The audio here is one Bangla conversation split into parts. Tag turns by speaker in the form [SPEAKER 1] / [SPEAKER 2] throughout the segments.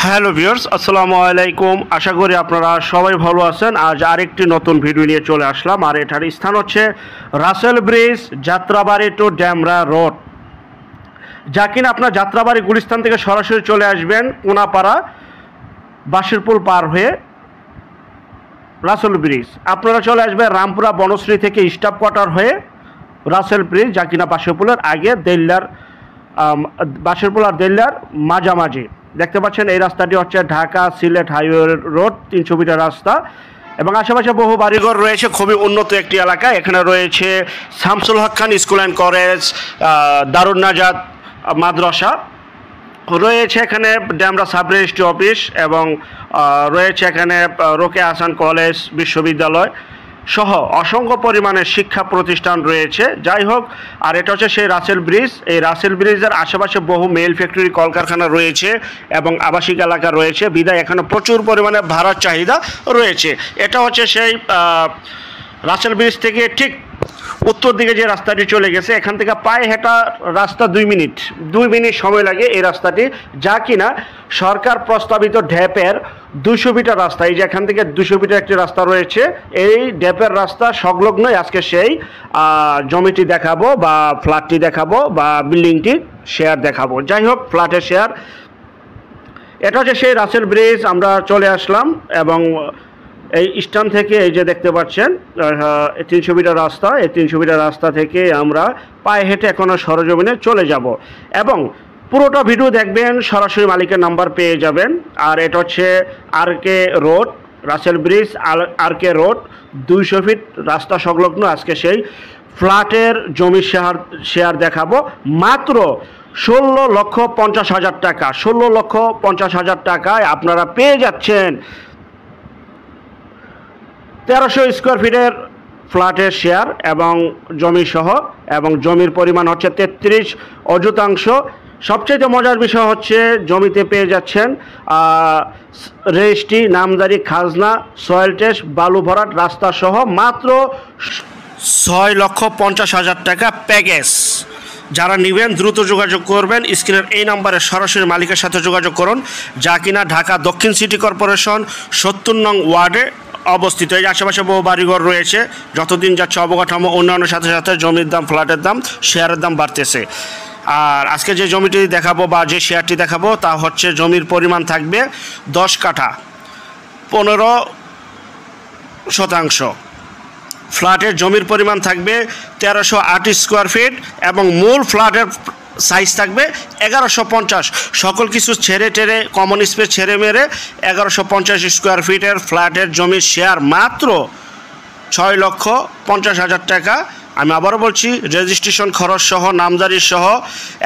[SPEAKER 1] হ্যালো ভিউয়ার্স, আসসালামু আলাইকুম। আশা করি আপনারা সবাই ভালো আছেন। আজ আরেকটি নতুন ভিডিও নিয়ে চলে আসলাম। আর এটার স্থান হচ্ছে Russel bridge, Jatrabari to Demra road, যা কিনা আপনার যাত্রাবাড়ি গুলিস্তান থেকে সরাসরি চলে আসবেন কোনাপাড়া বাঁশেরপুল পার হয়ে রাসেল ব্রিজ। আপনারা চলে আসবেন রামপুরা বনশ্রী থেকে স্টাফ কোয়ার্টার হয়ে রাসেল ব্রিজ, যা কিনা বাঁশেরপুলের আগে দেল্লার, বাঁশেরপুল আর দেল্লার মাঝামাঝি। দেখতে পাচ্ছেন এই রাস্তাটি হচ্ছে Dhaka Sylhet highway road, 300 metre রাস্তা এবং আশেপাশে বহু বাড়িঘর রয়েছে। খুবই উন্নত একটি এলাকা। এখানে রয়েছে শামসুল হক খান স্কুল অ্যান্ড কলেজ, দারুন নাজাত মাদ্রাসা রয়েছে, এখানে ড্যামরা সাব রেজিস্ট্রি অফিস এবং রয়েছে এখানে রোকেয়া হাসান কলেজ বিশ্ববিদ্যালয় সহ অসংখ্য পরিমাণের শিক্ষা প্রতিষ্ঠান রয়েছে। যাই হোক, আর এটা হচ্ছে সেই রাসেল ব্রিজ। এই রাসেল ব্রিজের আশেপাশে বহু মেল ফ্যাক্টরি, কলকারখানা রয়েছে এবং আবাসিক এলাকা রয়েছে, বিধায় এখানে প্রচুর পরিমাণে ভাড়ার চাহিদা রয়েছে। এটা হচ্ছে সেই রাসেল ব্রিজ থেকে ঠিক উত্তর দিকে যে রাস্তাটি চলে গেছে, এখান থেকে পায়ে হেঁটা রাস্তা 2 মিনিট সময় লাগে এই রাস্তাটি, যা কিনা সরকার প্রস্তাবিত ড্যাপের 200 মিটার রাস্তা। এই যে এখান থেকে 200 মিটার একটি রাস্তা রয়েছে, এই ড্যাপের রাস্তা সংলগ্নই আজকে সেই জমিটি দেখাবো বা ফ্ল্যাটটি দেখাবো বা বিল্ডিংটি শেয়ার দেখাবো। যাই হোক, ফ্ল্যাটের শেয়ার। এটা হচ্ছে সেই রাসেল ব্রিজ। আমরা চলে আসলাম এবং এই স্ট্যান্ড থেকে এই যে দেখতে পাচ্ছেন 300 মিটার রাস্তা, এই 300 মিটার রাস্তা থেকে আমরা পায়ে হেঁটে এখনও সরজমিনে চলে যাব এবং পুরোটা ভিডিও দেখবেন, সরাসরি মালিকের নাম্বার পেয়ে যাবেন। আর এটা হচ্ছে R K road, Russel bridge R K road, 200 feet রাস্তা সংলগ্ন আজকে সেই ফ্ল্যাটের জমি শেয়ার দেখাবো মাত্র 16,50,000 টাকা। 16,50,000 টাকায় আপনারা পেয়ে যাচ্ছেন 1300 স্কোয়ার ফিটের ফ্ল্যাটের শেয়ার এবং জমি সহ, এবং জমির পরিমাণ হচ্ছে 33 অযুতাংশ। সবচেয়ে মজার বিষয় হচ্ছে জমিতে পেয়ে যাচ্ছেন রেজিস্ট্রি, নামজারি, খাজনা, সয়েল টেস্ট, বালু ভরাট, রাস্তা সহ মাত্র 6,50,000 টাকা প্যাকেজ। যারা নেবেন দ্রুত যোগাযোগ করবেন। স্ক্রিনের এই নাম্বারে সরাসরি মালিকের সাথে যোগাযোগ করুন, যা কিনা ঢাকা দক্ষিণ সিটি কর্পোরেশন 70 নং ওয়ার্ডে অবস্থিত। এই আশেপাশে বহু বাড়িঘর রয়েছে। যতদিন যাচ্ছে অবকাঠামো উন্নয়নের সাথে সাথে জমির দাম, ফ্ল্যাটের দাম, শেয়ারের দাম বাড়তেছে। আর আজকে যে জমিটি দেখাবো বা যে শেয়ারটি দেখাবো তা হচ্ছে জমির পরিমাণ থাকবে 10 কাঠা 15%। ফ্ল্যাটের জমির পরিমাণ থাকবে 1308 স্কোয়ার ফিট এবং মূল ফ্ল্যাটের সাইজ থাকবে 1150। সকল কিছু ছেড়ে টেরে, কমন স্পেস ছেড়ে মেরে 1150 স্কোয়ার ফিটের ফ্ল্যাটের জমির শেয়ার মাত্র 6,50,000 টাকা। আমি আবারও বলছি, রেজিস্ট্রেশন খরচ সহ, নামজারি সহ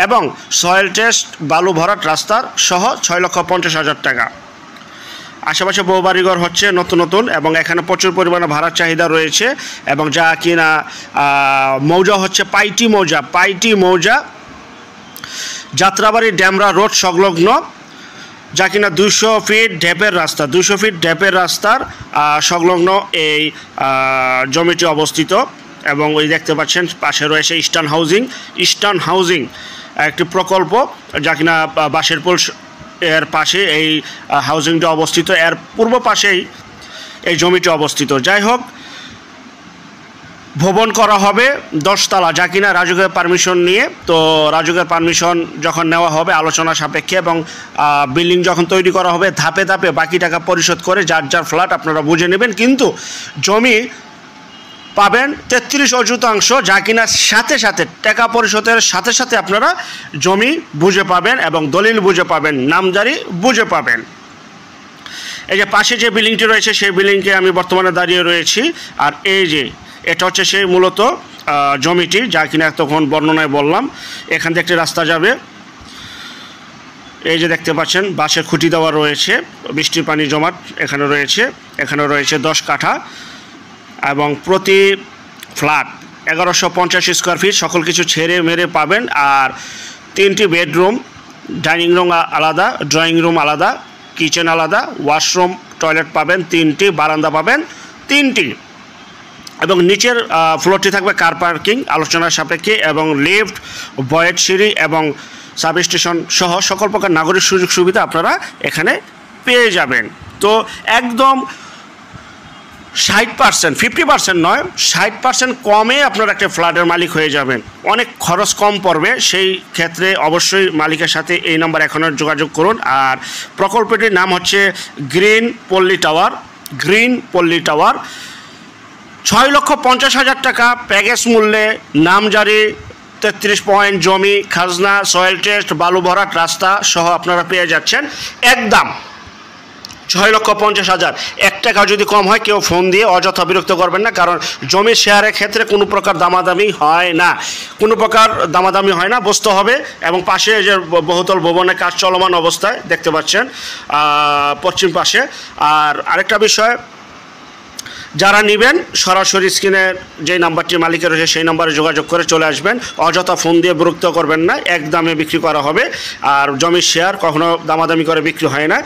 [SPEAKER 1] এবং সয়েল টেস্ট, বালু ভরাট, রাস্তার সহ 6,50,000 টাকা। আশেপাশে বহু বাড়িঘর হচ্ছে নতুন এবং এখানে প্রচুর পরিমাণে ভাড়ার চাহিদা রয়েছে এবং যা কিনা মৌজা হচ্ছে পাইটি মৌজা, যাত্রাবাড়ি ড্যামরা রোড সংলগ্ন, যা কিনা 200 ফিট ড্যাপের রাস্তার সংলগ্ন এই জমিটি অবস্থিত। এবং ওই দেখতে পাচ্ছেন পাশে রয়েছে ইস্টার্ন হাউজিং একটি প্রকল্প, যা কিনা বাঁশেরপুল এর পাশে এই হাউজিংটা অবস্থিত, এর পূর্ব পাশেই এই জমিটি অবস্থিত। যাই হোক, ভবন করা হবে 10 তলা, যা কিনা রাজুকের পারমিশন নিয়ে। তো রাজুকের পারমিশন যখন নেওয়া হবে আলোচনা সাপেক্ষে এবং বিল্ডিং যখন তৈরি করা হবে ধাপে ধাপে বাকি টাকা পরিশোধ করে যার ফ্ল্যাট আপনারা বুঝে নেবেন। কিন্তু জমি পাবেন 33 অযুতাংশ, যা কিনা সাথে সাথে টাকা পরিশোধের সাথে সাথে আপনারা জমি বুঝে পাবেন এবং দলিল বুঝে পাবেন, নামজারি বুঝে পাবেন। এই যে পাশে যে বিল্ডিংটি রয়েছে সেই বিল্ডিংকে আমি বর্তমানে দাঁড়িয়ে রয়েছি। আর এই যে এটা হচ্ছে সেই মূলত জমিটি, যা কিনা তখন বর্ণনায় বললাম। এখান থেকে একটি রাস্তা যাবে, এই যে দেখতে পাচ্ছেন বাঁশের খুঁটি দেওয়া রয়েছে, বৃষ্টির পানি জমাট এখানে রয়েছে 10 কাঠা এবং প্রতি ফ্ল্যাট 1150 স্কোয়ার ফিট, সকল কিছু ছেড়ে মেরে পাবেন। আর 3টি বেডরুম, ডাইনিং রুম আলাদা, ড্রয়িং রুম আলাদা, কিচেন আলাদা, ওয়াশরুম, টয়লেট পাবেন 3টি, বারান্দা পাবেন 3টি এবং নিচের ফ্লোরটি থাকবে কার পার্কিং আলোচনার সাপেক্ষে এবং লিফট, বয়েড সিঁড়ি এবং সাব স্টেশন সহ সকল প্রকার নাগরিক সুযোগ সুবিধা আপনারা এখানে পেয়ে যাবেন। তো একদম 60%, 50% নয়, 60% কমে আপনারা একটা ফ্ল্যাটের মালিক হয়ে যাবেন। অনেক খরচ কম পড়বে, সেই ক্ষেত্রে অবশ্যই মালিকের সাথে এই নাম্বার এখনও যোগাযোগ করুন। আর প্রকল্পটির নাম হচ্ছে গ্রিন পল্লী টাওয়ার। গ্রিন পল্লী টাওয়ার 6,50,000 টাকা প্যাকেজ মূল্যে, নামজারি, 33 পয়েন্ট জমি, খাজনা, সয়েল টেস্ট, বালু ভরাট রাস্তা সহ আপনারা পেয়ে যাচ্ছেন একদম 6,50,000। 1 টাকা যদি কম হয় কেউ ফোন দিয়ে অযথা বিরক্ত করবেন না, কারণ জমি শেয়ারের ক্ষেত্রে কোনো প্রকার দামাদামি হয় না, বসতে হবে। এবং পাশে যে বহুতল ভবনের কাজ চলমান অবস্থায় দেখতে পাচ্ছেন পশ্চিম পাশে। আর আরেকটা বিষয়, যারা নেবেন সরাসরি স্ক্রিনের যে নাম্বারটি মালিকের রয়েছে সেই নাম্বারে যোগাযোগ করে চলে আসবেন। অযথা ফোন দিয়ে বিরক্ত করবেন না, এক দামে বিক্রি করা হবে। আর জমির শেয়ার কখনো দামাদামি করে বিক্রি হয় না।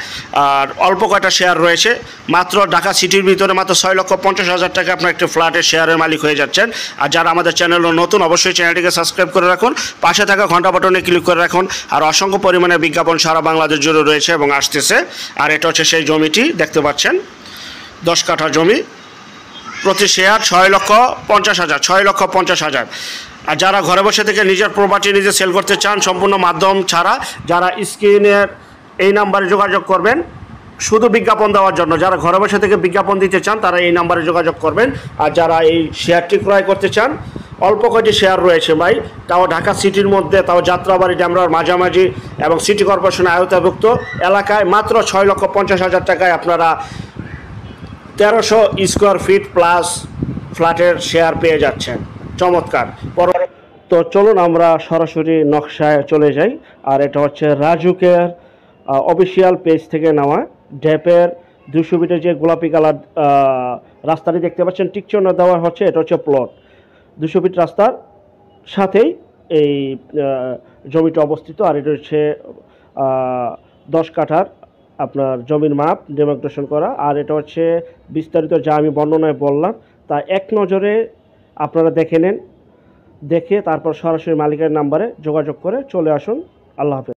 [SPEAKER 1] আর অল্প কয়টা শেয়ার রয়েছে, মাত্র ঢাকা সিটির ভিতরে মাত্র 6,50,000 টাকা আপনার একটি ফ্ল্যাটের শেয়ারের মালিক হয়ে যাচ্ছেন। আর যারা আমাদের চ্যানেল নতুন, অবশ্যই চ্যানেলটিকে সাবস্ক্রাইব করে রাখুন, পাশে থাকা ঘন্টা বাটনে ক্লিক করে রাখুন। আর অসংখ্য পরিমাণে বিজ্ঞাপন সারা বাংলাদেশ জুড়ে রয়েছে এবং আসতেছে। আর এটা হচ্ছে সেই জমিটি দেখতে পাচ্ছেন, 10 কাঠা জমি, প্রতি শেয়ার 6,50,000। আর যারা ঘরে বসে থেকে নিজের প্রপার্টি নিজে সেল করতে চান সম্পূর্ণ মাধ্যম ছাড়া, যারা স্ক্রিনের এই নাম্বারে যোগাযোগ করবেন শুধু বিজ্ঞাপন দেওয়ার জন্য, যারা ঘরে বসে থেকে বিজ্ঞাপন দিতে চান তারা এই নাম্বারে যোগাযোগ করবেন। আর যারা এই শেয়ারটি ক্রয় করতে চান, অল্প কয়টি শেয়ার রয়েছে ভাই, তাও ঢাকা সিটির মধ্যে, তাও যাত্রাবাড়ি ড্যামরার মাঝামাঝি এবং সিটি কর্পোরেশনের আওতাভুক্ত এলাকায় মাত্র 6,50,000 টাকায় আপনারা 1300 স্কোয়ার ফিট প্লাস ফ্ল্যাটের শেয়ার পেয়ে যাচ্ছেন। চমৎকার। তো চলুন আমরা সরাসরি নকশায় চলে যাই। আর এটা হচ্ছে রাজুকের অফিসিয়াল পেজ থেকে নেওয়া ড্যাপের 200 ফিটের যে গোলাপি কালার রাস্তাটি দেখতে পাচ্ছেন, টিকচিহ্ন দেওয়া হচ্ছে, এটা হচ্ছে প্লট। 200 ফিট রাস্তার সাথেই এই জমিটা অবস্থিত। আর এটা হচ্ছে 10 কাঠার আপনার জমির মাপ ডেমোগ্রেশন করা। আর এটা হচ্ছে বিস্তারিত যা আমি বর্ণনায় বললাম, তা এক নজরে আপনারা দেখে নেন, দেখে তারপর সরাসরি মালিকের নাম্বারে যোগাযোগ করে চলে আসুন। আল্লাহ হাফেজ।